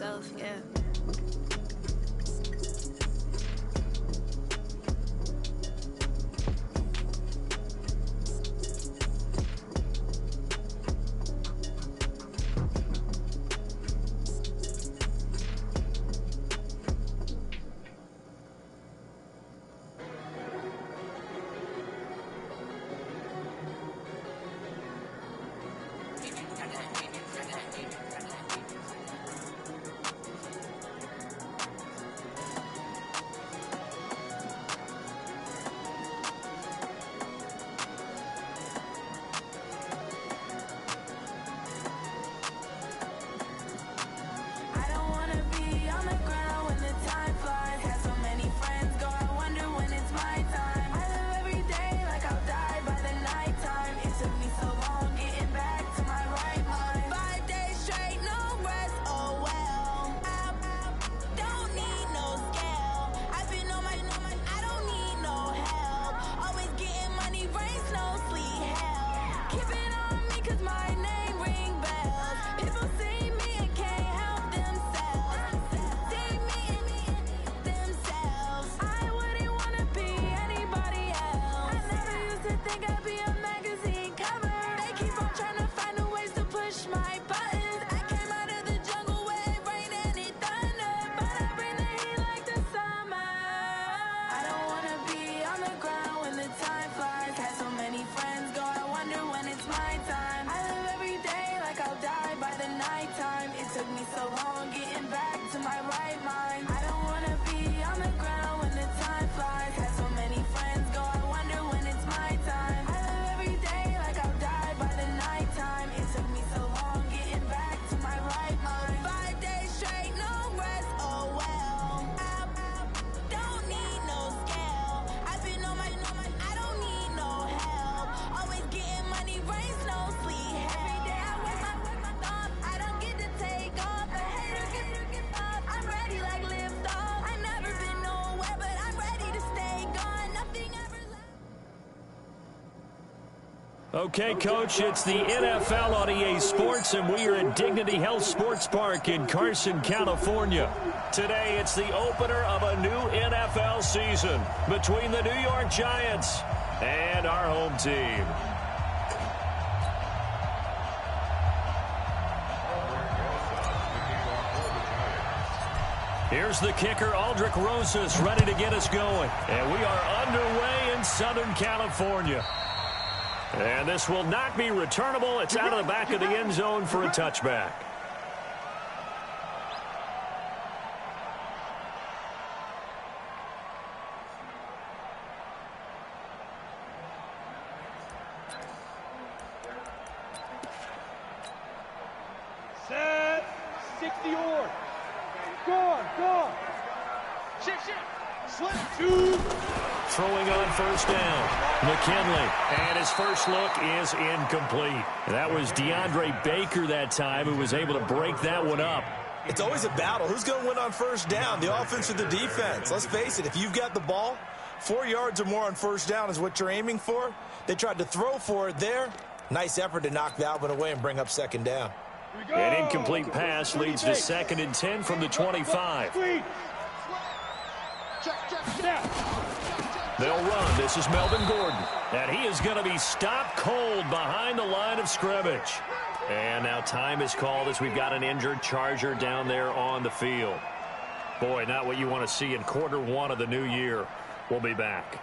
myself, yeah. Okay, Coach, it's the NFL on EA Sports, and we are at Dignity Health Sports Park in Carson, California. Today, it's the opener of a new NFL season between the New York Giants and our home team. Here's the kicker, Aldrick Rosas, ready to get us going. And we are underway in Southern California. And this will not be returnable. It's out of the back of the end zone for a touchback. Set. 60 or. Go. Shift. Slip. 2. Throwing on first down, McKinley, and his first look is incomplete. That was DeAndre Baker that time who was able to break that one up. It's always a battle. Who's going to win on first down, the offense or the defense? Let's face it, if you've got the ball, 4 yards or more on first down is what you're aiming for. They tried to throw for it there. Nice effort to knock that one away and bring up second down. An incomplete pass leads to 2nd and 10 from the 25. They'll run. This is Melvin Gordon. And he is going to be stopped cold behind the line of scrimmage. And now time is called as we've got an injured Charger down there on the field. Boy, not what you want to see in quarter one of the new year. We'll be back.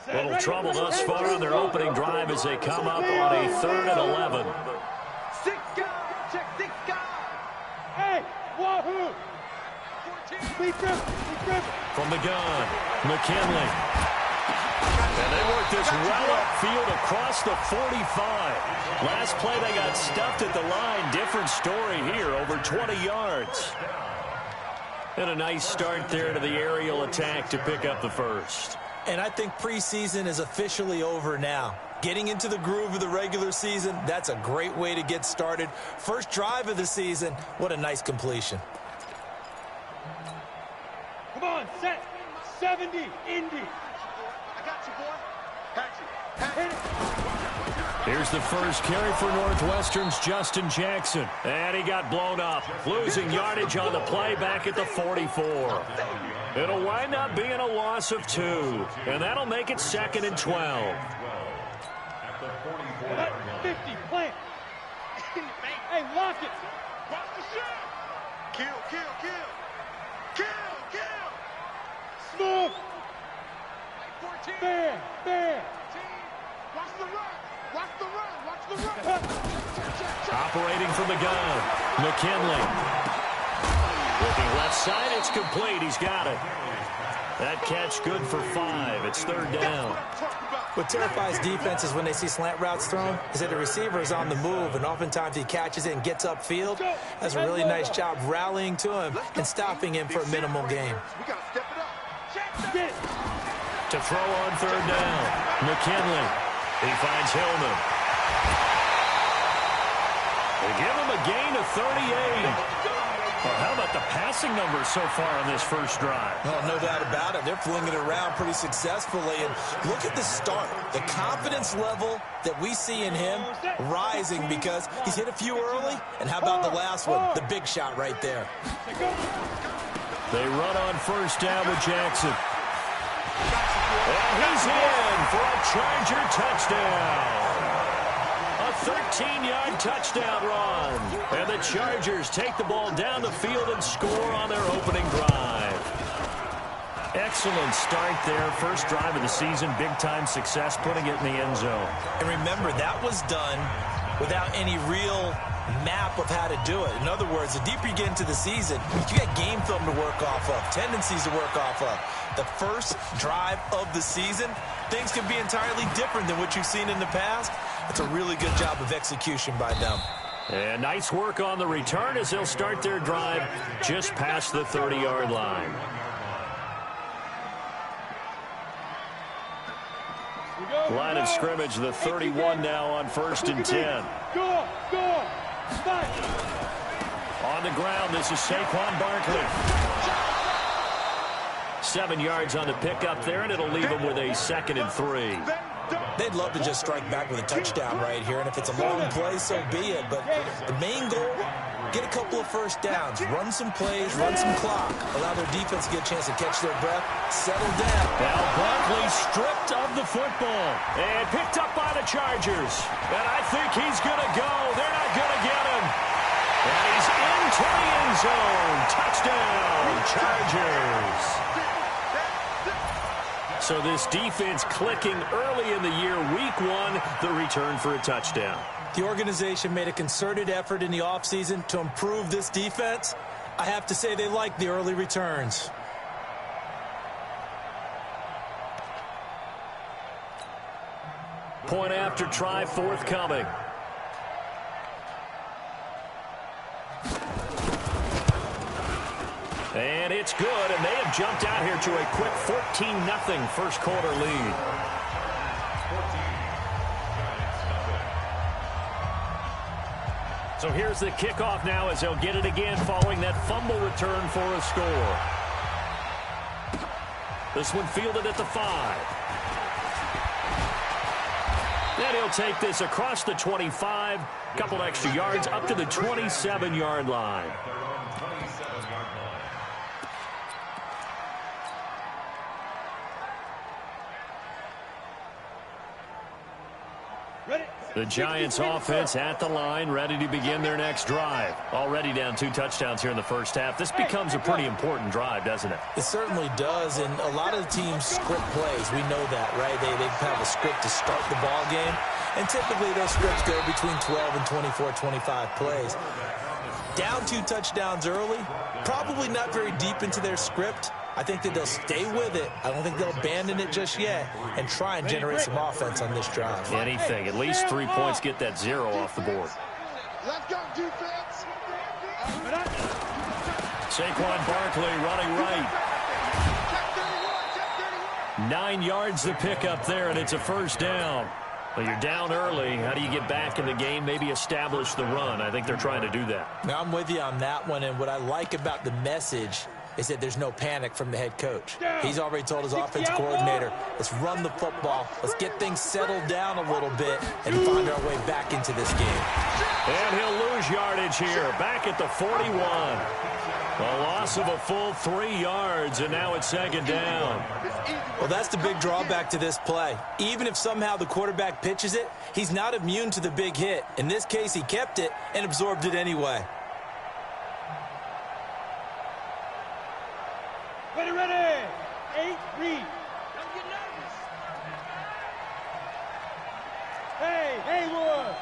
Little trouble thus far on their opening drive as they come up on a 3rd and 11. Hey, wahoo! From the gun, McKinley. And they work this well upfield across the 45. Last play they got stuffed at the line. Different story here, over 20 yards. And a nice start there to the aerial attack to pick up the first. And I think preseason is officially over now. Getting into the groove of the regular season, that's a great way to get started. First drive of the season, what a nice completion. Come on, set. 70, Indy. I got you, boy. Here's the first carry for Northwestern's Justin Jackson. And he got blown up, losing yardage on the play back at the 44. It'll wind up being a loss of 2, and that'll make it 2nd and 12. 50, plant. Hey, lock it. Watch the shot. Kill. Smooth. 14. Bam. Watch the run. Operating from the gun, McKinley. Looking left side, it's complete. He's got it. That catch good for 5. It's 3rd down. What terrifies defenses when they see slant routes thrown is that the receiver is on the move, and oftentimes he catches it and gets upfield. That's a really nice job rallying to him and stopping him for a minimal gain. To throw on 3rd down, McKinley. He finds Hillman. They give him a gain of 38. Well, how about the passing numbers so far on this first drive? Oh, no doubt about it. They're flinging it around pretty successfully. And look at the start. The confidence level that we see in him rising because he's hit a few early. And how about the last one? The big shot right there. They run on 1st down with Jackson. And he's in for a Charger touchdown. A 13-yard touchdown run. And the Chargers take the ball down the field and score on their opening drive. Excellent start there. First drive of the season. Big-time success, putting it in the end zone. And remember, that was done without any real map of how to do it. In other words, the deeper you get into the season, you got game film to work off of, tendencies to work off of. The first drive of the season, things can be entirely different than what you've seen in the past. It's a really good job of execution by them. And nice work on the return as they'll start their drive just past the 30-yard line. Line of scrimmage, the 31 now on 1st and 10. Go. On the ground, this is Saquon Barkley. 7 yards on the pickup there, and it'll leave him with a 2nd and 3. They'd love to just strike back with a touchdown right here, and if it's a long play, so be it. But the main goal, get a couple of first downs, run some plays, run some clock, allow their defense to get a chance to catch their breath, settle down. Now Barkley stripped of the football and picked up by the Chargers. And I think he's going to go. They're not going to get him. And he's into the end zone. Touchdown, Chargers. So this defense clicking early in the year. Week 1, the return for a touchdown. The organization made a concerted effort in the offseason to improve this defense. I have to say they like the early returns. Point after try forthcoming. And it's good, and they have jumped out here to a quick 14-0 first quarter lead. So here's the kickoff now as they'll get it again following that fumble return for a score. This one fielded at the 5. Then he'll take this across the 25, couple extra yards up to the 27-yard line. The Giants offense at the line, ready to begin their next drive. Already down 2 touchdowns here in the first half. This becomes a pretty important drive, doesn't it? It certainly does, and a lot of the teams script plays. We know that, right? They have a script to start the ball game, and typically those scripts go between 12 and 24, 25 plays. Down 2 touchdowns early, probably not very deep into their script. I think that they'll stay with it. I don't think they'll abandon it just yet and try and generate some offense on this drive. Anything. At least 3 points, get that 0 off the board. Let's go, defense. Saquon Barkley running right. 9 yards to pick up there, and it's a first down. Well, you're down early. How do you get back in the game, maybe establish the run? I think they're trying to do that. Now, I'm with you on that one, and what I like about the message They said there's no panic from the head coach. He's already told his offensive coordinator, let's run the football, let's get things settled down a little bit, and find our way back into this game. And he'll lose yardage here, back at the 41. A loss of a full 3 yards, and now it's second down. Well, that's the big drawback to this play. Even if somehow the quarterback pitches it, he's not immune to the big hit. In this case, he kept it and absorbed it anyway. Ready. 8, read. Don't get nervous. Hey, Haywood.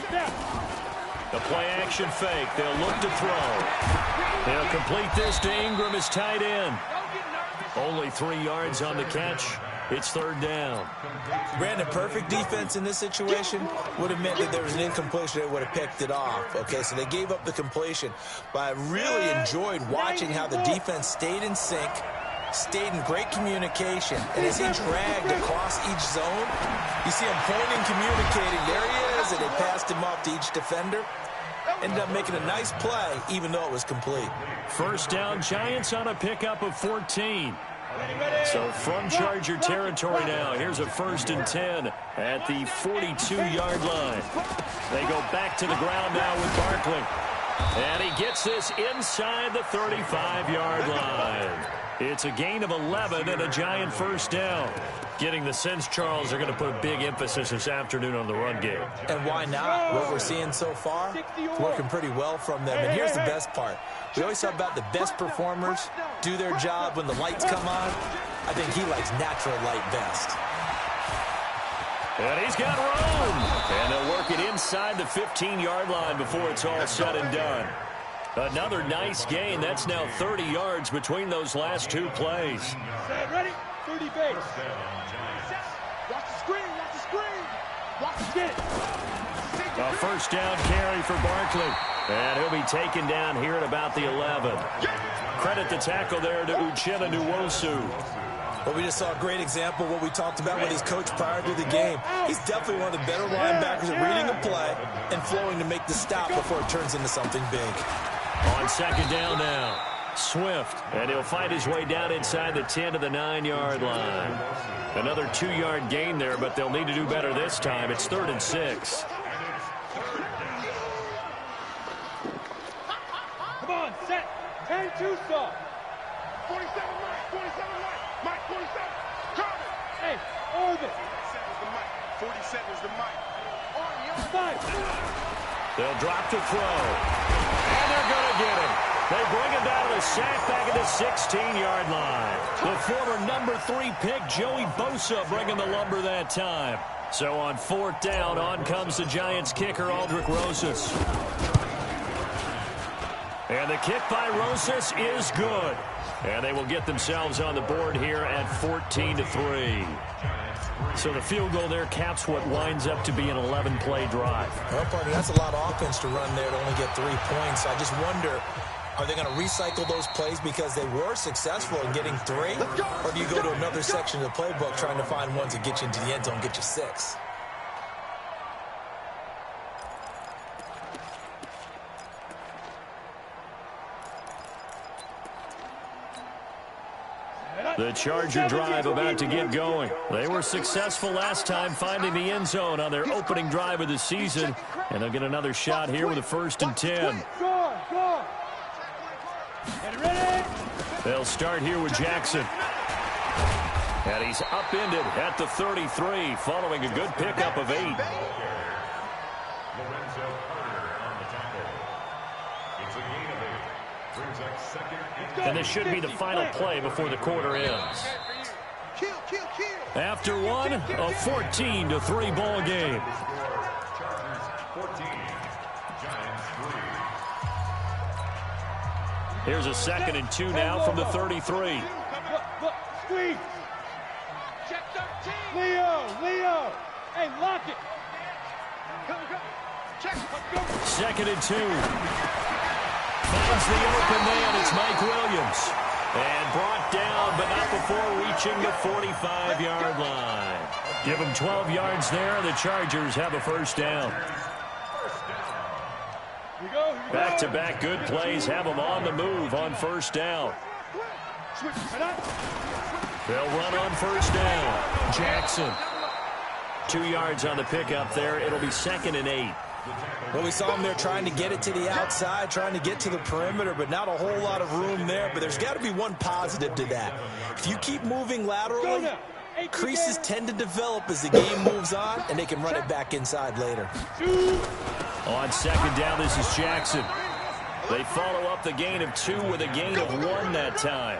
Step. The play-action fake. They'll look to throw. They'll complete this to Ingram as tight end. Only 3 yards on the catch. It's third down. Brandon, perfect defense in this situation would have meant that there was an incompletion. They would have picked it off. Okay, so they gave up the completion. But I really enjoyed watching how the defense stayed in sync, stayed in great communication. And as he dragged across each zone, you see him pointing, communicating. There he is, and they passed him off to each defender. Ended up making a nice play, even though it was complete. First down, Giants on a pickup of 14. So from Charger territory now, here's a 1st and 10 at the 42-yard line. They go back to the ground now with Barkley. And he gets this inside the 35-yard line. It's a gain of 11 and a Giant first down. Getting the sense, Charles, are going to put a big emphasis this afternoon on the run game. And why not? What we're seeing so far, working pretty well from them. And here's the best part. We always talk about the best performers do their job when the lights come on. I think he likes natural light best. And he's got room. And they'll work it inside the 15-yard line before it's all said and done. Another nice gain. That's now 30 yards between those last 2 plays. Ready? 30 base. Watch the screen. Watch the screen. Watch the get it. A first down carry for Barkley. And he'll be taken down here at about the 11. Credit the tackle there to Uchenna Nwosu. Well, we just saw a great example of what we talked about with his coach prior to the game. He's definitely one of the better linebackers at reading a play and flowing to make the stop before it turns into something big. On second down now, Swift. And he'll fight his way down inside the 10 to the 9-yard line. Another 2-yard gain there, but they'll need to do better this time. It's 3rd and 6. Come on, set. 10-2 stop. 47 Mike, 47 Mike, Mike 47. Carter. Hey, Orbit. 47 is the Mike. They'll drop to throw. And they're going to get him. They bring him down to the sack back at the 16-yard line. The former number 3 pick, Joey Bosa, bringing the lumber that time. So on 4th down, on comes the Giants kicker, Aldrick Rosas. And the kick by Rosas is good. And they will get themselves on the board here at 14-3. So the field goal there caps what winds up to be an 11-play drive. Well, partner, that's a lot of offense to run there to only get 3 points. I just wonder, are they going to recycle those plays because they were successful in getting 3? Or do you go to another section of the playbook trying to find ones that get you into the end zone and get you 6? The Charger drive about to get going. They were successful last time finding the end zone on their opening drive of the season. And they'll get another shot here with a 1st and 10. They'll start here with Jackson. And he's upended at the 33 following a good pickup of 8. And this should be the final play before the quarter ends. After one, a 14-3 ball game. Here's a 2nd and 2 now from the 33. Squeeze. Leo. Hey, lock it. Check. 2nd and 2. Finds the open man. It's Mike Williams. And brought down, but not before reaching the 45-yard line. Give them 12 yards there. The Chargers have a first down. Here we go. Back-to-back good plays have them on the move on first down. They'll run on first down. Jackson. 2 yards on the pickup there. It'll be 2nd and 8. Well, we saw him there trying to get it to the outside, trying to get to the perimeter, but not a whole lot of room there. But there's got to be one positive to that. If you keep moving laterally, creases tend to develop as the game moves on, and they can run it back inside later. On 2nd down, this is Jackson. They follow up the gain of 2 with a gain of 1 that time.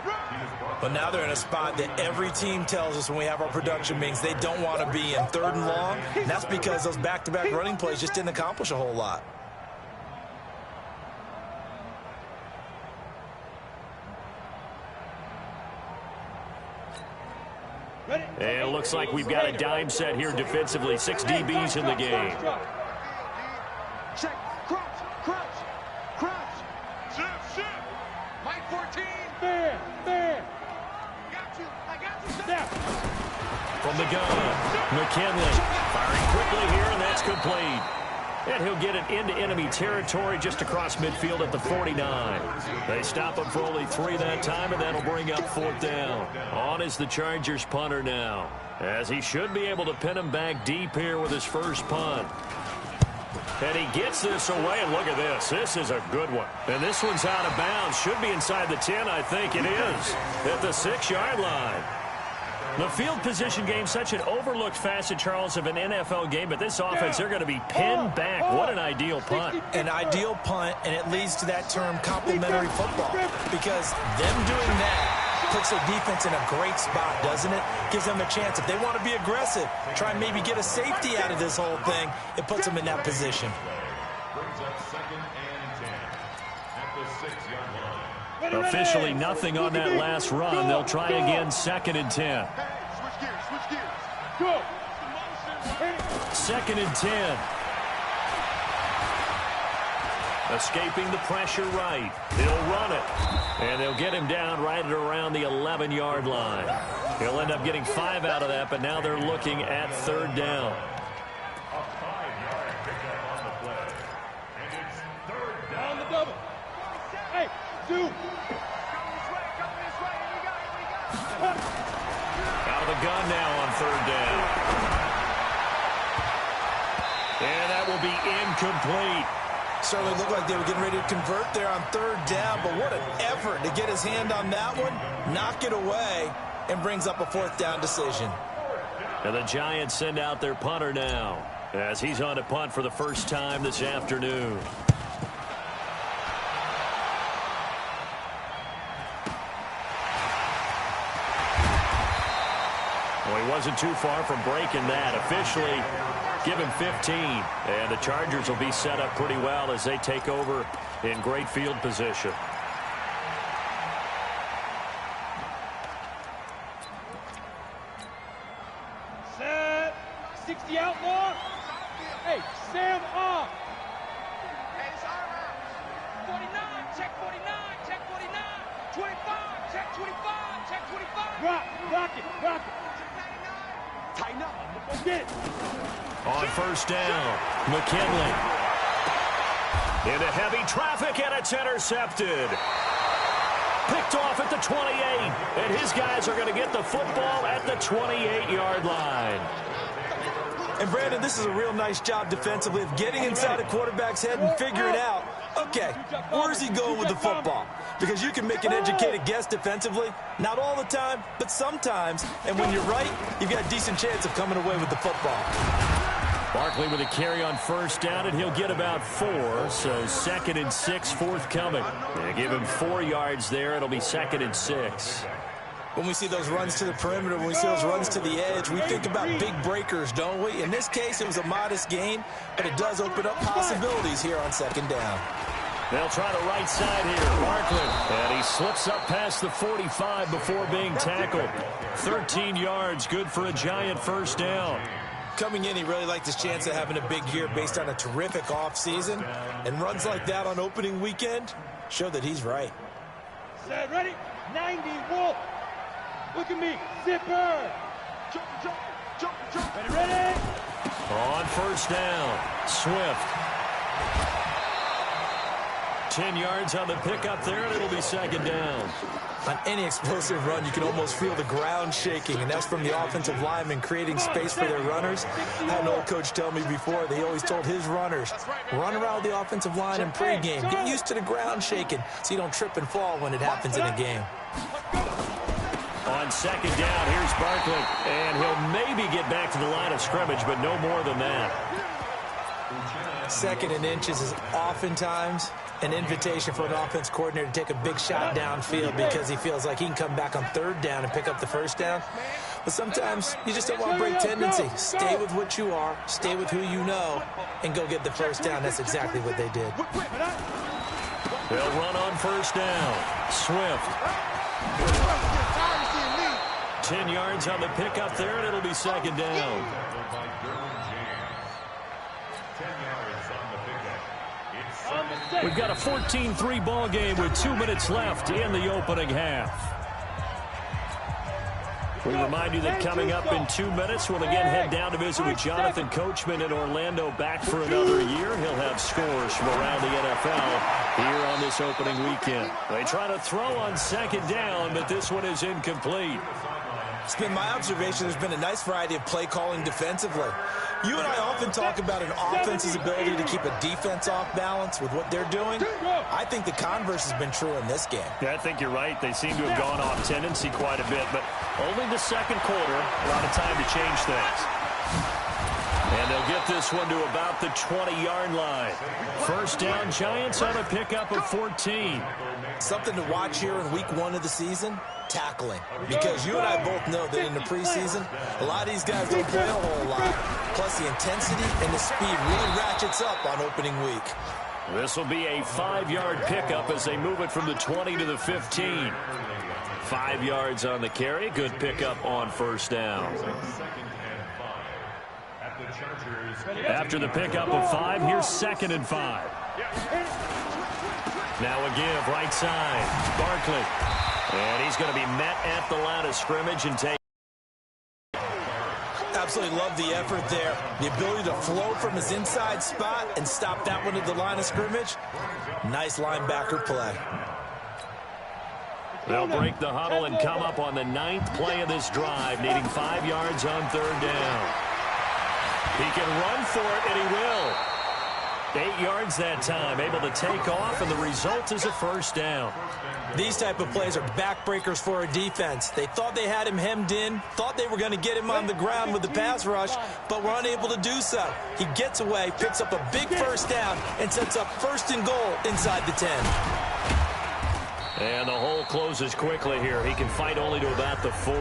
But now they're in a spot that every team tells us when we have our production meetings they don't want to be in, 3rd and long. And that's because those back-to-back running plays just didn't accomplish a whole lot. And it looks like we've got a dime set here defensively. 6 DBs in the game. Check, crouch. Shift. Mike 14. There. I got you. Step. From the gun, McKinley firing quickly here, and that's complete. And he'll get it into enemy territory just across midfield at the 49. They stop him for only 3 that time, and that'll bring up 4th down. On is the Chargers punter now, as he should be able to pin him back deep here with his first punt. And he gets this away, and look at this. This is a good one. And this one's out of bounds. Should be inside the 10, I think it is, at the 6-yard line. The field position game, such an overlooked facet, Charles, of an NFL game, but this offense, they're going to be pinned back. What an ideal punt. An ideal punt, and it leads to that term complementary football, because them doing that puts their defense in a great spot, doesn't it? Gives them a chance. If they want to be aggressive, try and maybe get a safety out of this whole thing, it puts them in that position. Officially nothing on that last run. They'll try again, 2nd and 10. Switch gears. Go. 2nd and 10. Escaping the pressure right. They'll run it. And they'll get him down right at around the 11-yard line. He'll end up getting 5 out of that, but now they're looking at 3rd down. Down the double. Hey, Duke. Out of the gun now on 3rd down. And that will be incomplete. Certainly looked like they were getting ready to convert there on 3rd down, but what an effort to get his hand on that one, knock it away, and brings up a 4th down decision. And the Giants send out their punter now, as he's on to punt for the first time this afternoon. Well, he wasn't too far from breaking that. Officially, give him 15. And the Chargers will be set up pretty well as they take over in great field position. Set. 60 outlaw. Hey, Sam off. 49, check 49, check 49. 25, check 25, check 25. Rock it. Tighten up. Let's get it. On 1st down, McKinley. Into heavy traffic, and it's intercepted. Picked off at the 28, and his guys are going to get the football at the 28-yard line. And, Brandon, this is a real nice job defensively of getting inside a quarterback's head and figuring out, okay, where's he going with the football? Because you can make an educated guess defensively, not all the time, but sometimes. And when you're right, you've got a decent chance of coming away with the football. Barkley with a carry on 1st down, and he'll get about 4. So 2nd and 6 forthcoming. They give him 4 yards there. It'll be 2nd and 6. When we see those runs to the perimeter, when we see those runs to the edge, we think about big breakers, don't we? In this case, it was a modest gain, but it does open up possibilities here on 2nd down. They'll try the right side here, Barkley. And he slips up past the 45 before being tackled. 13 yards, good for a Giant 1st down. Coming in, he really liked his chance of having a big year based on a terrific offseason. And runs like that on opening weekend show that he's right. Set, ready? 90, Wolf. Look at me, zipper. Jump. Ready? On 1st down, Swift. 10 yards on the pickup there, and it'll be second down. On any explosive run, you can almost feel the ground shaking, and that's from the offensive linemen creating space for their runners. I had an old coach tell me before, they always told his runners, run around the offensive line in pregame. Get used to the ground shaking so you don't trip and fall when it happens in a game. On second down, here's Barkley, and he'll maybe get back to the line of scrimmage, but no more than that. Second and inches is oftentimes an invitation for an offense coordinator to take a big shot downfield because he feels like he can come back on third down and pick up the first down. But sometimes you just don't want to break tendency. Stay with what you are, stay with who you know, and go get the first down. That's exactly what they did. They'll run on first down. Swift. 10 yards on the pickup there, and it'll be second down. We've got a 14-3 ball game with 2 minutes left in the opening half. We remind you that coming up in 2 minutes, we'll again head down to visit with Jonathan Coachman in Orlando, back for another year. He'll have scores from around the NFL here on this opening weekend. They try to throw on second down, but this one is incomplete. It's been my observation there's been a nice variety of play calling defensively. You and I often talk about an offense's ability to keep a defense off balance with what they're doing. I think the converse has been true in this game. Yeah, I think you're right. They seem to have gone off tendency quite a bit, but only the second quarter, a lot of time to change things. And they'll get this one to about the 20-yard line. First down, Giants on a pickup of 14. Something to watch here in week 1 of the season, tackling. Because you and I both know that in the preseason, a lot of these guys don't play a whole lot. Plus the intensity and the speed really ratchets up on opening week. This will be a 5-yard pickup as they move it from the 20 to the 15. 5 yards on the carry. Good pickup on first down. After the pickup of 5, here's 2nd and 5. Now a give, right side. Barkley. And he's going to be met at the line of scrimmage and take. Absolutely love the effort there. The ability to flow from his inside spot and stop that one at the line of scrimmage. Nice linebacker play. They'll break the huddle and come up on the 9th play of this drive, needing 5 yards on third down. He can run for it, and he will. 8 yards that time, able to take off, and the result is a first down. These type of plays are backbreakers for a defense. They thought they had him hemmed in, thought they were going to get him on the ground with the pass rush, but were unable to do so. He gets away, picks up a big first down, and sets up 1st and goal inside the 10. And the hole closes quickly here. He can fight only to about the 4.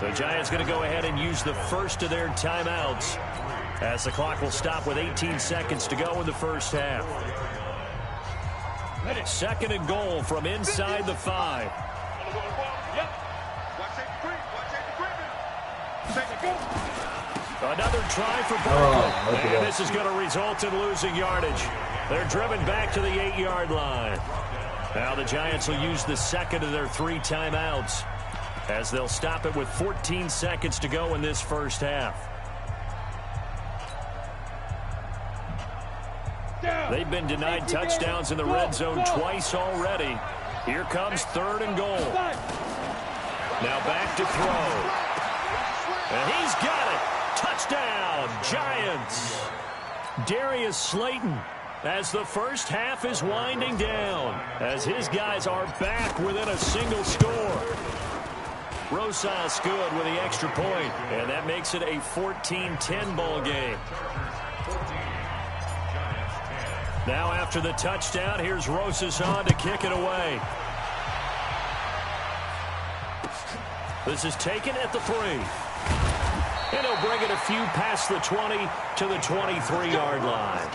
The Giants going to go ahead and use the first of their timeouts as the clock will stop with 18 seconds to go in the first half. 2nd and goal from inside the 5. Another try for Barkley. And this is going to result in losing yardage. They're driven back to the 8-yard line. Now the Giants will use the 2nd of their 3 timeouts as they'll stop it with 14 seconds to go in this first half. They've been denied touchdowns in the red zone twice already. Here comes 3rd and goal. Now back to throw. And he's got it. Touchdown, Giants. Darius Slayton, as the first half is winding down, as his guys are back within a single score. Rosas good with the extra point, and that makes it a 14-10 ball game. Now after the touchdown, here's Rosas on to kick it away. This is taken at the 3. And he'll bring it a few past the 20 to the 23-yard line.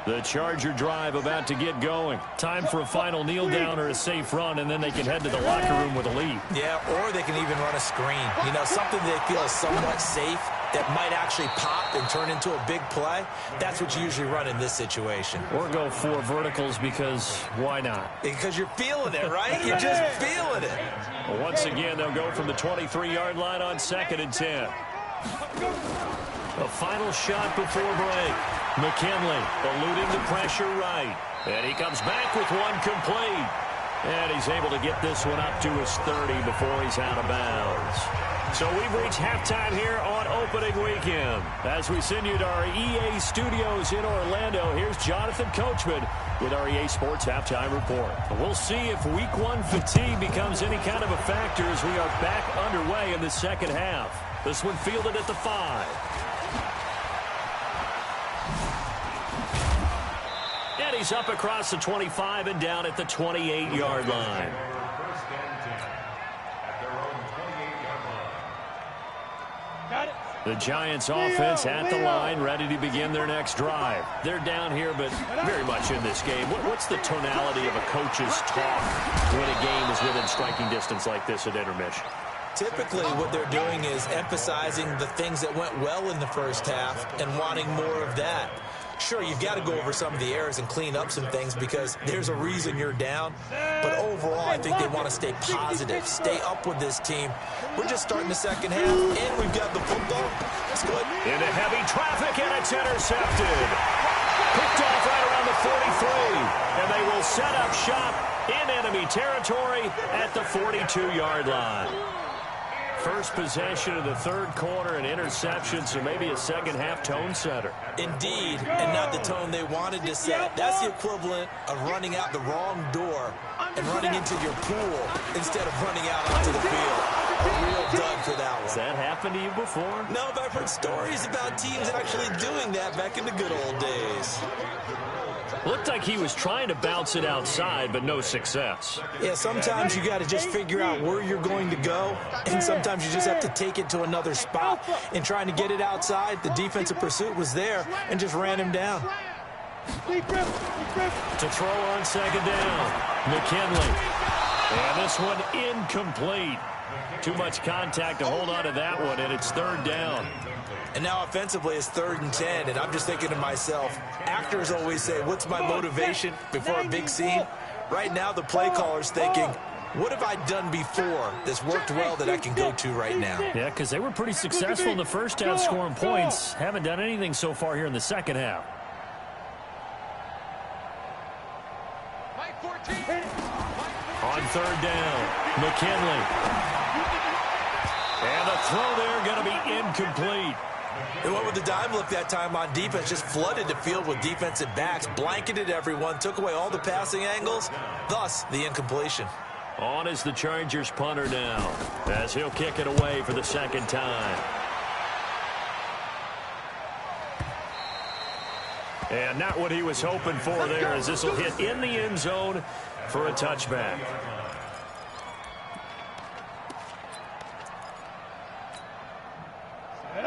The Charger drive about to get going. Time for a final kneel down or a safe run, and then they can head to the locker room with a lead. Yeah, or they can even run a screen. You know, something they feel is somewhat safe that might actually pop and turn into a big play, that's what you usually run in this situation. Or go 4 verticals because why not? Because you're feeling it, right? You're just feeling it. Well, once again, they'll go from the 23-yard line on 2nd and 10. A final shot before break. McKinley eluding the pressure right. And he comes back with one complete. And he's able to get this one up to his 30 before he's out of bounds. So we've reached halftime here on opening weekend. As we send you to our EA studios in Orlando, here's Jonathan Coachman with our EA Sports Halftime Report. We'll see if Week 1 fatigue becomes any kind of a factor as we are back underway in the second half. This one fielded at the 5. And he's up across the 25 and down at the 28-yard line. The Giants offense at the line, ready to begin their next drive. They're down here, but very much in this game. What's the tonality of a coach's talk when a game is within striking distance like this at intermission? Typically, what they're doing is emphasizing the things that went well in the first half and wanting more of that. Sure, you've got to go over some of the errors and clean up some things because there's a reason you're down. But overall, I think they want to stay positive, stay up with this team. We're just starting the second half, and we've got the football. Let's go ahead. Into heavy traffic, and it's intercepted. Picked off right around the 43, and they will set up shop in enemy territory at the 42-yard line. First possession of the third quarter, an interception, so maybe a second-half tone setter. Indeed, and not the tone they wanted to set. That's the equivalent of running out the wrong door and running into your pool instead of running out onto the field. A real dud for that one. Has that happened to you before? No, but I've heard stories about teams actually doing that back in the good old days. Looked like he was trying to bounce it outside, but no success. Yeah, sometimes you got to just figure out where you're going to go, and sometimes you just have to take it to another spot. And trying to get it outside, the defensive pursuit was there and just ran him down. To throw on second down, McKinley. And this one incomplete. Too much contact to hold on to that one, and it's third down. And now offensively it's 3rd and 10, and I'm just thinking to myself, actors always say, what's my motivation before a big scene? Right now the play caller's thinking, what have I done before that's worked well that I can go to right now? Yeah, because they were pretty successful in the first half scoring points. Haven't done anything so far here in the second half. On third down, McKinley. And the throw there going to be incomplete. They went with the dime look that time on defense, just flooded the field with defensive backs, blanketed everyone, took away all the passing angles, thus the incompletion. On is the Chargers punter now, as he'll kick it away for the second time. And not what he was hoping for there, as this will hit in the end zone for a touchback.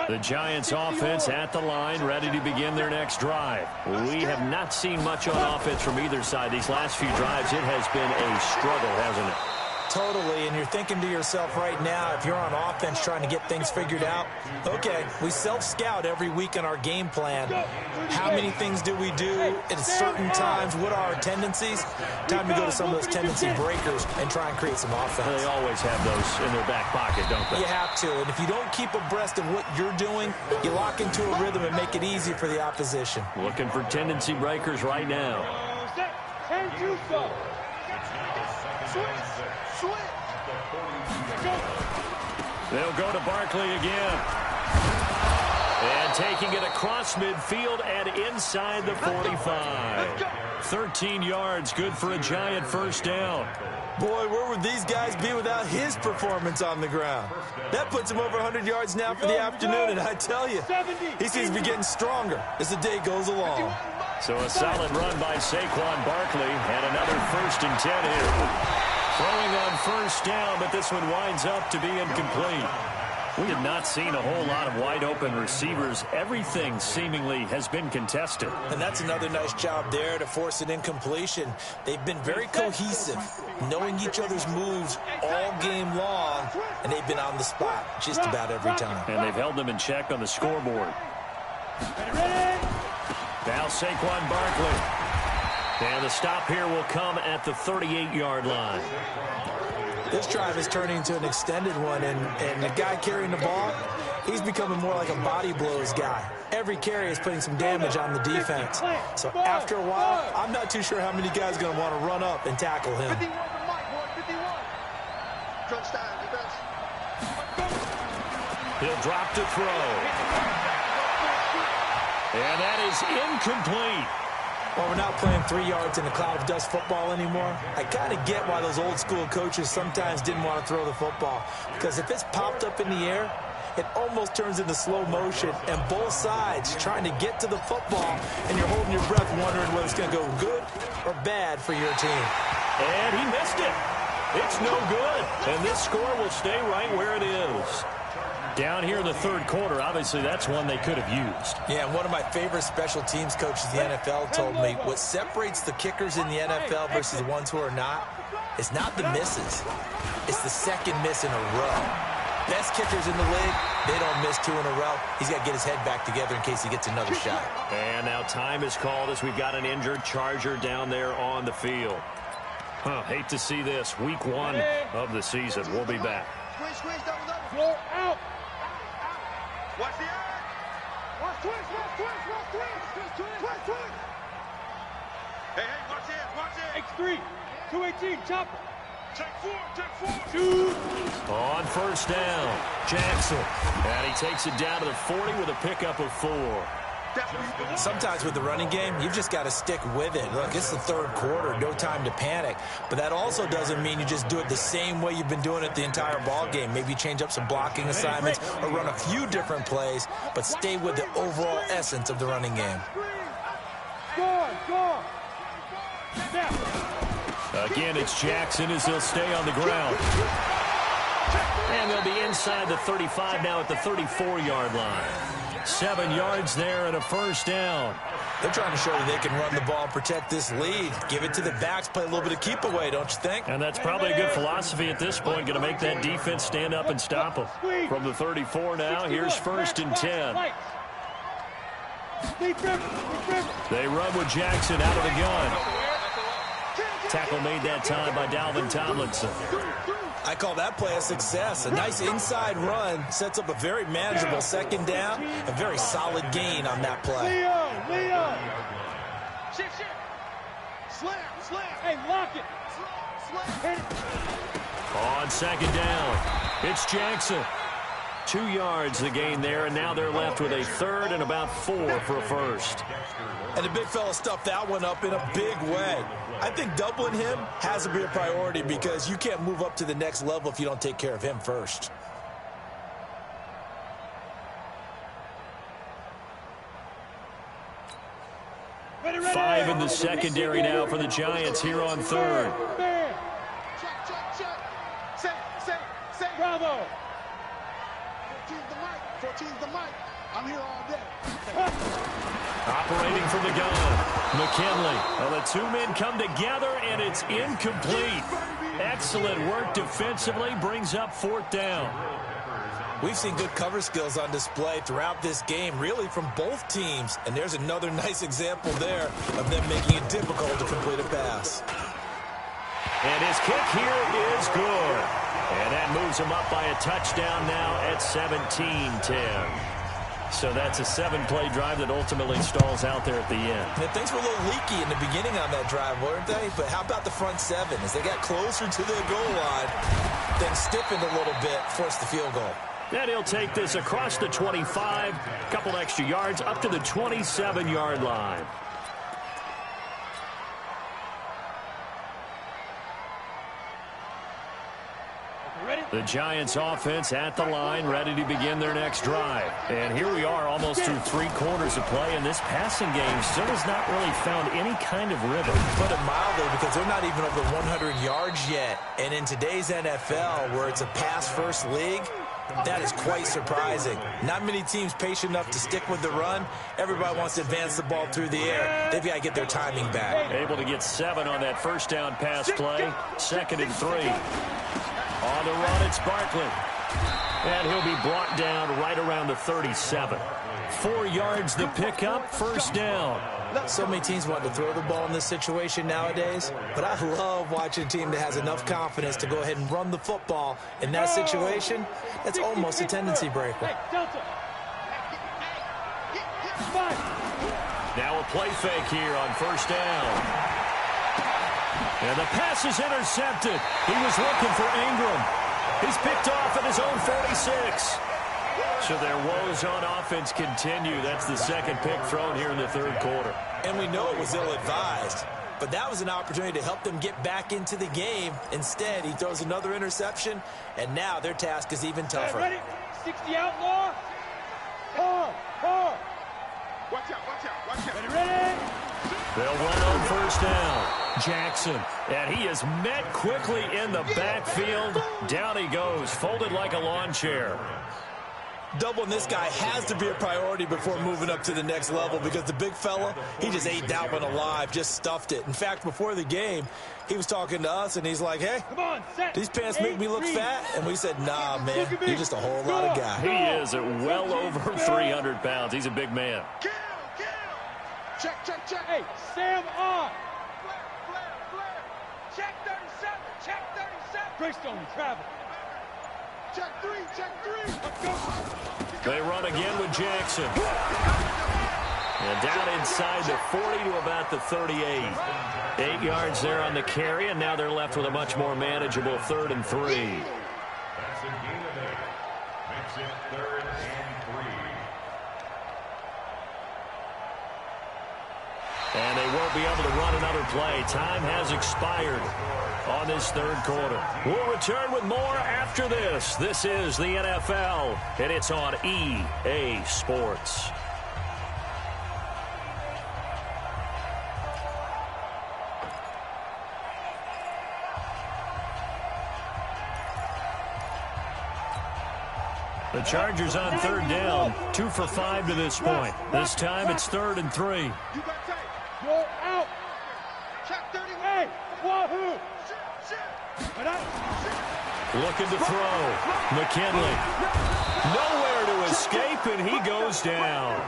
The Giants offense at the line, ready to begin their next drive. We have not seen much on offense from either side. These last few drives, it has been a struggle, hasn't it? Totally, and you're thinking to yourself right now, if you're on offense trying to get things figured out, okay, we self-scout every week in our game plan. How many things do we do at certain times? What are our tendencies? Time to go to some of those tendency breakers and try and create some offense. They always have those in their back pocket, don't they? You have to, and if you don't keep abreast of what you're doing, you lock into a rhythm and make it easy for the opposition. Looking for tendency breakers right now. They'll go to Barkley again. And taking it across midfield and inside the 45. 13 yards, good for a Giant first down. Boy, where would these guys be without his performance on the ground? That puts him over 100 yards now for the afternoon, and I tell you, he seems to be getting stronger as the day goes along. So a solid run by Saquon Barkley, and another 1st and 10 here. Throwing on first down, but this one winds up to be incomplete. We have not seen a whole lot of wide-open receivers. Everything seemingly has been contested. And that's another nice job there to force an incompletion. They've been very cohesive, knowing each other's moves all game long, and they've been on the spot just about every time. And they've held them in check on the scoreboard. Now Saquon Barkley. And the stop here will come at the 38-yard line. This drive is turning into an extended one, and the guy carrying the ball, he's becoming more like a body blows guy. Every carry is putting some damage on the defense. So after a while, I'm not too sure how many guys are going to want to run up and tackle him. 51 to Mike, 51. Crunch time, defense. He'll drop to throw. And that is incomplete. Well, we're not playing 3 yards in a cloud of dust football anymore. I kind of get why those old school coaches sometimes didn't want to throw the football. Because if it's popped up in the air, it almost turns into slow motion. And both sides trying to get to the football, and you're holding your breath wondering whether it's going to go good or bad for your team. And he missed it. It's no good. And this score will stay right where it is. Down here in the third quarter, obviously that's one they could have used. Yeah, and one of my favorite special teams coaches in the NFL told me what separates the kickers in the NFL versus the ones who are not is not the misses. It's the second miss in a row. Best kickers in the league, they don't miss 2 in a row. He's got to get his head back together in case he gets another shot. And now time is called as we've got an injured Charger down there on the field. Hate to see this. Week 1 of the season. We'll be back. Squeeze, double. Floor out. Watch the eye. Watch twist. Hey, watch it. X3, 218, chopper. Check four. Shoot. On first down, Jackson. And he takes it down to the 40 with a pickup of 4. Sometimes with the running game, you've just got to stick with it. Look, it's the third quarter, no time to panic. But that also doesn't mean you just do it the same way you've been doing it the entire ball game. Maybe change up some blocking assignments or run a few different plays, but stay with the overall essence of the running game. Go. Again, it's Jackson as he'll stay on the ground. And they'll be inside the 35 now at the 34-yard line. 7 yards there and a first down. They're trying to show that they can run the ball and protect this lead. Give it to the backs, play a little bit of keep away, don't you think? And that's probably a good philosophy at this point, going to make that defense stand up and stop them. From the 34 now, here's 1st and 10. They run with Jackson out of the gun. Tackle made that time by Dalvin Tomlinson. I call that play a success. A nice inside run sets up a very manageable second down, a very solid gain on that play. Leo. Shift. Slam. Hey, lock it. Slam. Hit it. On second down, it's Jackson. 2 yards the gain there, and now they're left with a 3rd and about 4 for a first. And the big fella stuffed that one up in a big way. I think doubling him has to be a priority because you can't move up to the next level if you don't take care of him first. Five in the secondary now for the Giants here on 3rd. Check. Say. Bravo. 14's the mic. I'm here all day. Operating from the gun, McKinley. Well, the 2 men come together, and it's incomplete. Excellent work defensively, brings up 4th down. We've seen good cover skills on display throughout this game, really from both teams. And there's another nice example there of them making it difficult to complete a pass. And his kick here is good. And that moves him up by a touchdown now at 17-10. So that's a 7-play drive that ultimately stalls out there at the end. And things were a little leaky in the beginning on that drive, weren't they? But how about the front 7? As they got closer to the goal line, then stiffened a little bit, forced the field goal. And he'll take this across the 25, a couple extra yards, up to the 27-yard line. The Giants offense at the line, ready to begin their next drive. And here we are almost through 3 quarters of play, and this passing game still has not really found any kind of rhythm. Put it mildly, because they're not even over 100 yards yet. And in today's NFL, where it's a pass-first league, That is quite surprising. Not many teams patient enough to stick with the run. Everybody wants to advance the ball through the air. They've got to get their timing back. Able to get 7 on that first down pass play. 2nd and 3. On the run, it's Barkley. And he'll be brought down right around the 37. 4 yards the pickup, first down. So many teams want to throw the ball in this situation nowadays, but I love watching a team that has enough confidence to go ahead and run the football. In that situation, that's almost a tendency breaker. Now a play fake here on first down. And the pass is intercepted. He was looking for Ingram. He's picked off at his own 46. So their woes on offense continue. That's the second pick thrown here in the third quarter. And we know it was ill-advised, but that was an opportunity to help them get back into the game. Instead, he throws another interception, and now their task is even tougher. Ready? 60 outlaw. Four. Watch out. Ready? They'll run on first down. Jackson, and he is met quickly in the backfield. Down he goes, folded like a lawn chair. Doubling this guy has to be a priority before moving up to the next level because the big fella, he just ate that one alive, just stuffed it. In fact, before the game, he was talking to us, and he's like, hey, Come on, set. these pants make me look fat. And we said, nah, man, you're just a whole lot of guy. He is at well over 300 pounds. He's a big man. Kill. Check. Hey, Sam on. Flare. Check 37. Greystone travel. Check 3. Let's go. They run again with Jackson. And down inside the 40 to about the 38. 8 yards there on the carry, and now they're left with a much more manageable 3rd and 3. Makes it 3rd and 3. And they won't be able to run another play. Time has expired on this third quarter. We'll return with more after this. This is the NFL, and it's on EA Sports. The Chargers on 3rd down, 2 for 5 to this point. This time it's 3rd and 3. You got tape. Roll out. Check 31. Hey, wahoo. Looking to throw. McKinley. Nowhere to escape, and he goes down.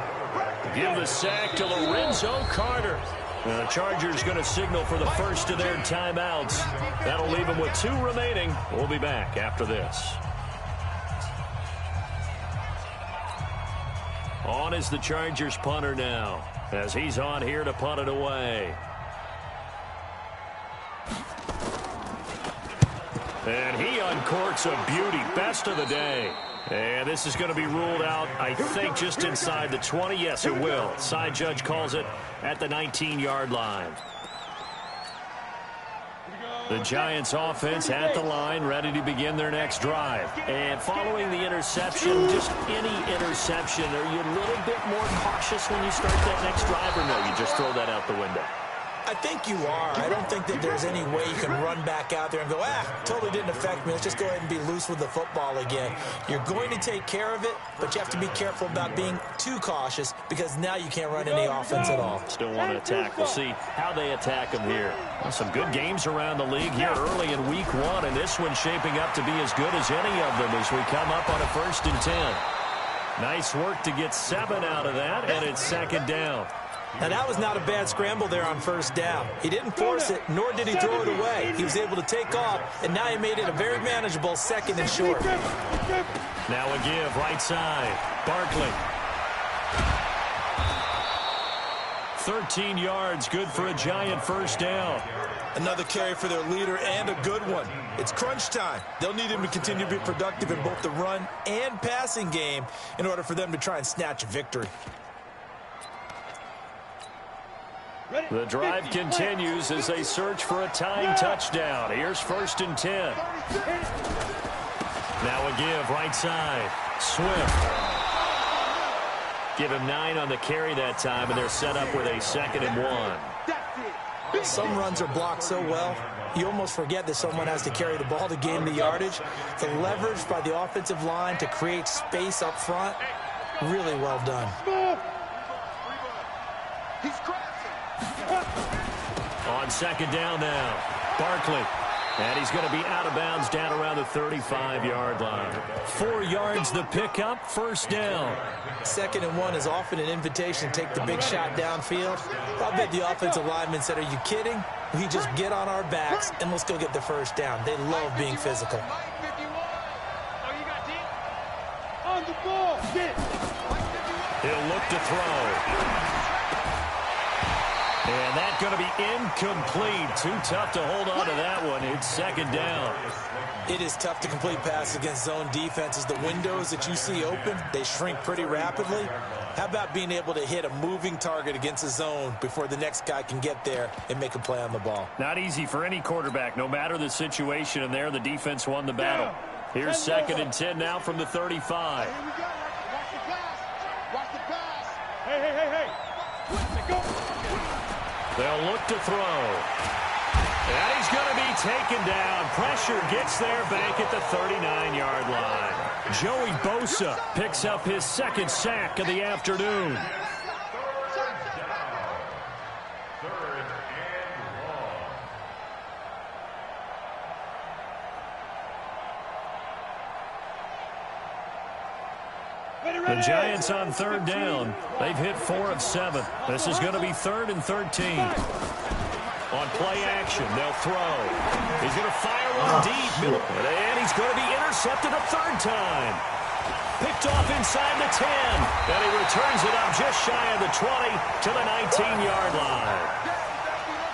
Give the sack to Lorenzo Carter. The Chargers going to signal for the first of their timeouts. That'll leave them with 2 remaining. We'll be back after this. On is the Chargers punter now, as he's on here to punt it away. And he uncorks a beauty. Best of the day. And this is going to be ruled out, I think, just inside the 20. Yes, it will. Side judge calls it at the 19-yard line. The Giants offense at the line, ready to begin their next drive. And following the interception, just any interception, are you a little bit more cautious when you start that next drive, or no, you just throw that out the window? I think you are. I don't think that there's any way you can run back out there and go, totally didn't affect me. Let's just go ahead and be loose with the football again. You're going to take care of it, but you have to be careful about being too cautious because now you can't run any offense at all. Still want to attack. We'll see how they attack them here. Well, some good games around the league here early in week 1, and this one's shaping up to be as good as any of them as we come up on a 1st and 10. Nice work to get 7 out of that, and it's 2nd down. Now, that was not a bad scramble there on 1st down. He didn't force it, nor did he throw it away. He was able to take off, and now he made it a very manageable 2nd and short. Now a give, right side. Barkley. 13 yards, good for a Giant 1st down. Another carry for their leader and a good one. It's crunch time. They'll need him to continue to be productive in both the run and passing game in order for them to try and snatch a victory. The drive continues as they search for a tying touchdown. Here's 1st and 10. Now a give, right side. Swift. Give him 9 on the carry that time, and they're set up with a 2nd and 1. Some runs are blocked so well, you almost forget that someone has to carry the ball to gain the yardage. The leverage by the offensive line to create space up front, really well done. He's crashing. On second down now, Barkley. And he's going to be out of bounds down around the 35-yard line. 4 yards the pickup, first down. 2nd and 1 is often an invitation to take the big shot downfield. I bet the offensive lineman said, are you kidding? We just get on our backs and let's go get the first down. They love being physical. On the ball. Get it. He'll look to throw. And that's going to be incomplete. Too tough to hold on to that one. It's second down. It is tough to complete passes against zone defenses. The windows that you see open, they shrink pretty rapidly. How about being able to hit a moving target against a zone before the next guy can get there and make a play on the ball? Not easy for any quarterback, no matter the situation. And there, the defense won the battle. Here's 2nd and 10 now from the 35. Here we go. Watch the pass. Watch the pass. Hey. Go. They'll look to throw. And he's going to be taken down. Pressure gets there back at the 39-yard line. Joey Bosa picks up his 2nd sack of the afternoon. The Giants on 3rd down. They've hit 4 of 7. This is going to be 3rd and 13. On play action, they'll throw. He's going to fire one deep. And he's going to be intercepted a 3rd time. Picked off inside the 10. And he returns it up just shy of the 20 to the 19-yard line.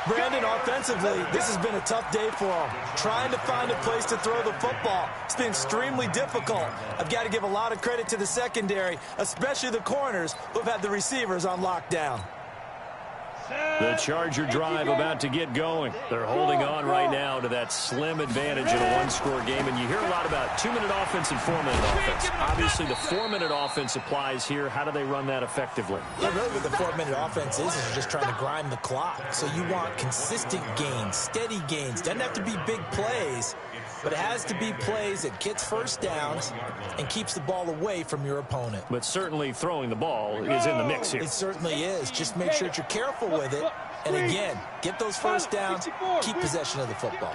Brandon, offensively, this has been a tough day for him. Trying to find a place to throw the football. It's been extremely difficult. I've got to give a lot of credit to the secondary, especially the corners who have had the receivers on lockdown. The Charger drive about to get going. They're holding on right now to that slim advantage in a one-score game. And you hear a lot about 2-minute offense and 4-minute offense. Obviously, the 4-minute offense applies here. How do they run that effectively? Yeah, really what the 4-minute offense is you're just trying to grind the clock. So you want consistent gains, steady gains. Doesn't have to be big plays, but it has to be plays that gets first downs and keeps the ball away from your opponent. But certainly throwing the ball is in the mix here. It certainly is. Just make sure that you're careful with it. And again, get those first downs, keep possession of the football.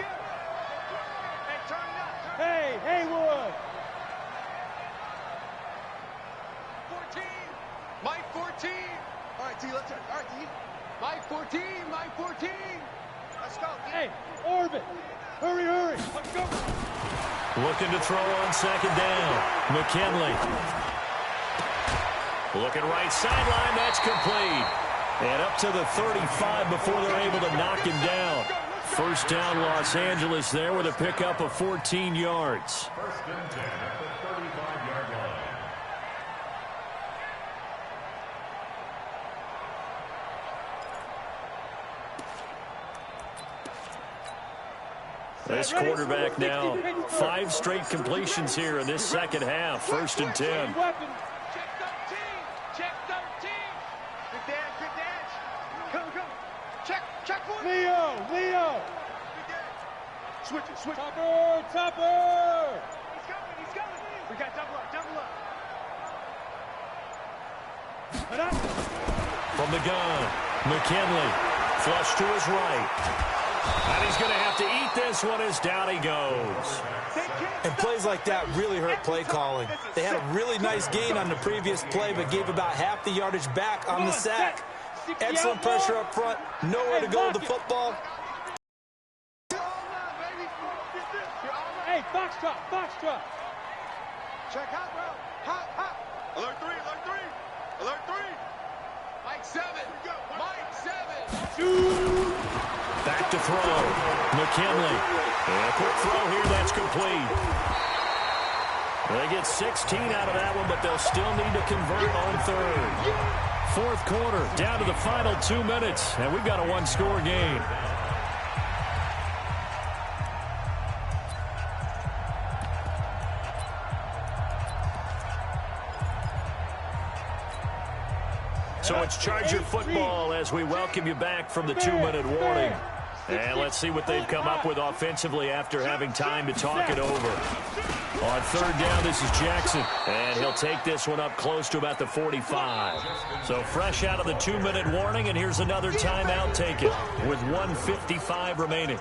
Hey, Haywood. 14. Mike 14. All right, T, let's turn. All right, T. Mike 14. Mike 14. Let's go, T. Hey, Orbit. Hurry. Let's go. Looking to throw on 2nd down. McKinley. Looking right sideline. That's complete. And up to the 35 before they're able to knock him down. First down, Los Angeles there with a pickup of 14 yards. 1st and 10 at the 35-yard line. This quarterback now 5 straight completions here in this second half. 1st and 10. Check 13. Check 13. Good dance. Go. Check 1. Leo. Switch it. Topper. He's coming. We got double up. From the gun, McKinley. Flush to his right. And he's going to have to eat this one as down he goes. And plays like that really hurt play calling. They had a really nice gain on the previous play, but gave about half the yardage back on the sack. Excellent pressure up front. Nowhere to go with the football. Hey, Foxtrot. Check out, bro. Hot. Alert 3. Mike 7. Back to throw. McKinley. And a quick throw here. That's complete. They get 16 out of that one, but they'll still need to convert on 3rd. 4th quarter, down to the final 2 minutes, and we've got a one-score game. So it's Charger football as we welcome you back from the 2-minute warning. And let's see what they've come up with offensively after having time to talk it over. On third down, this is Jackson. And he'll take this one up close to about the 45. So fresh out of the 2-minute warning, and here's another timeout taken with 1:55 remaining.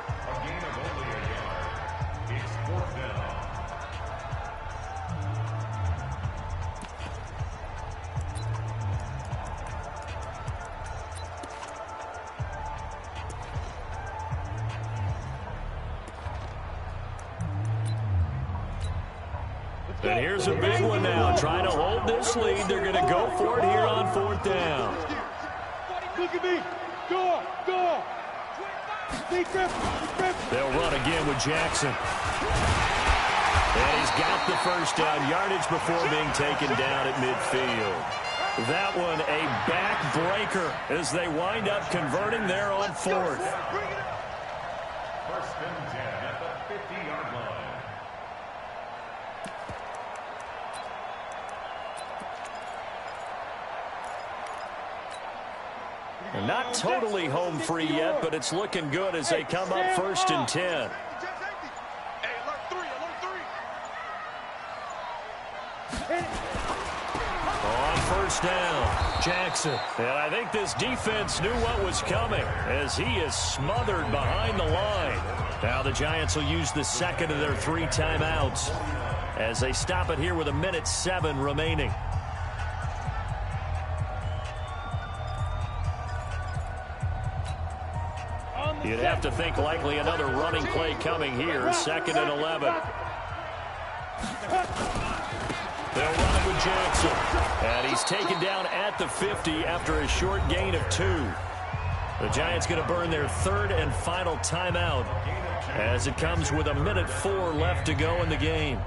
And here's a big one now. Trying to hold this lead. They're going to go for it here on fourth down. Look at me. Go. They'll run again with Jackson. And he's got the first down yardage before being taken down at midfield. That one a backbreaker as they wind up converting there on fourth. First and 10 at the 50-yard line. Not totally home free yet, but it's looking good as they come up first and 10. On first down, Jackson. And I think this defense knew what was coming as he is smothered behind the line. Now the Giants will use the second of their 3 timeouts as they stop it here with 1:07 remaining. You'd have to think likely another running play coming here. 2nd and 11. They'll run it with Jackson. And he's taken down at the 50 after a short gain of 2. The Giants going to burn their 3rd and final timeout as it comes with 1:04 left to go in the game.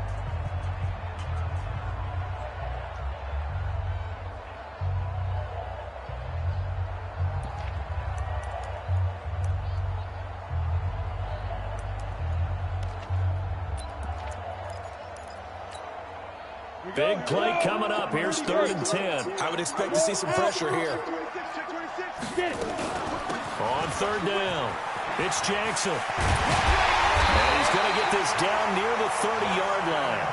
Big play coming up. Here's 3rd and 10. I would expect to see some pressure here. On 3rd down, it's Jackson. And he's going to get this down near the 30-yard line.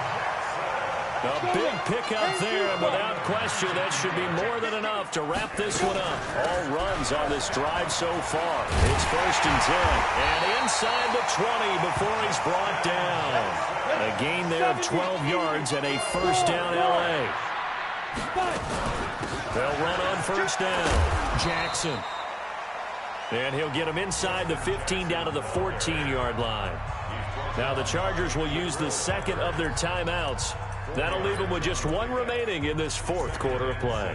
A big pickup there, and without question, that should be more than enough to wrap this one up. All runs on this drive so far. It's 1st and 10. And inside the 20 before he's brought down. A gain there of 12 yards and a first down L.A. They'll run on first down. Jackson. And he'll get him inside the 15 down to the 14-yard line. Now the Chargers will use the second of their timeouts. That'll leave them with just 1 remaining in this 4th quarter of play.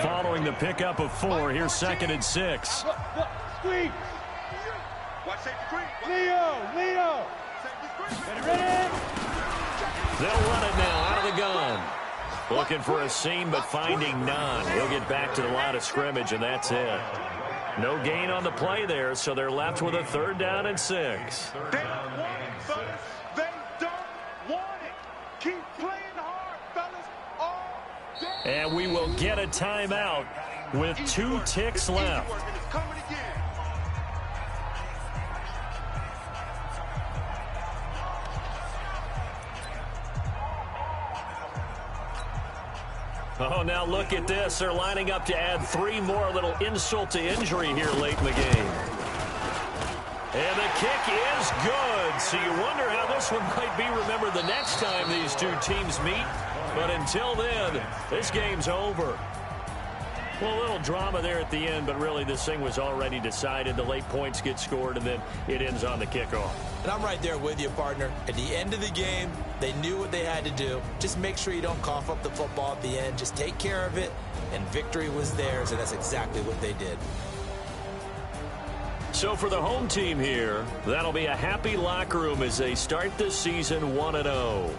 Following the pickup of 4, here's 2nd and 6. Squeeze. Leo. Ready? They'll run it now out of the gun. Looking for a seam, but finding none. He'll get back to the line of scrimmage, and that's it. No gain on the play there, so they're left with a 3rd down and 6. They don't want it, fellas. They don't want it. Keep playing hard, fellas, all day. And we will get a timeout with 2 ticks left. It's coming again. Oh, now look at this. They're lining up to add 3 more, a little insult to injury here late in the game. And the kick is good. So you wonder how this one might be remembered the next time these 2 teams meet. But until then, this game's over. Well, a little drama there at the end, but really this thing was already decided. The late points get scored, and then it ends on the kickoff. And I'm right there with you, partner. At the end of the game, they knew what they had to do. Just make sure you don't cough up the football at the end. Just take care of it, and victory was theirs, and that's exactly what they did. So for the home team here, that'll be a happy locker room as they start the season 1-0.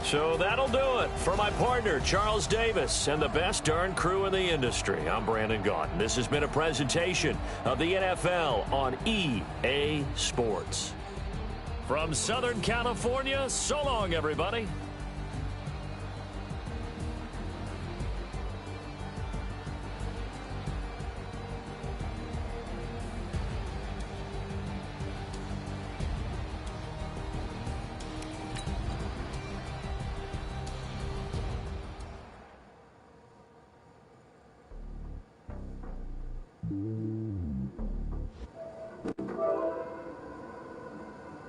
So that'll do it for my partner, Charles Davis, and the best darn crew in the industry. I'm Brandon Gaudin. This has been a presentation of the NFL on EA Sports. From Southern California, so long, everybody.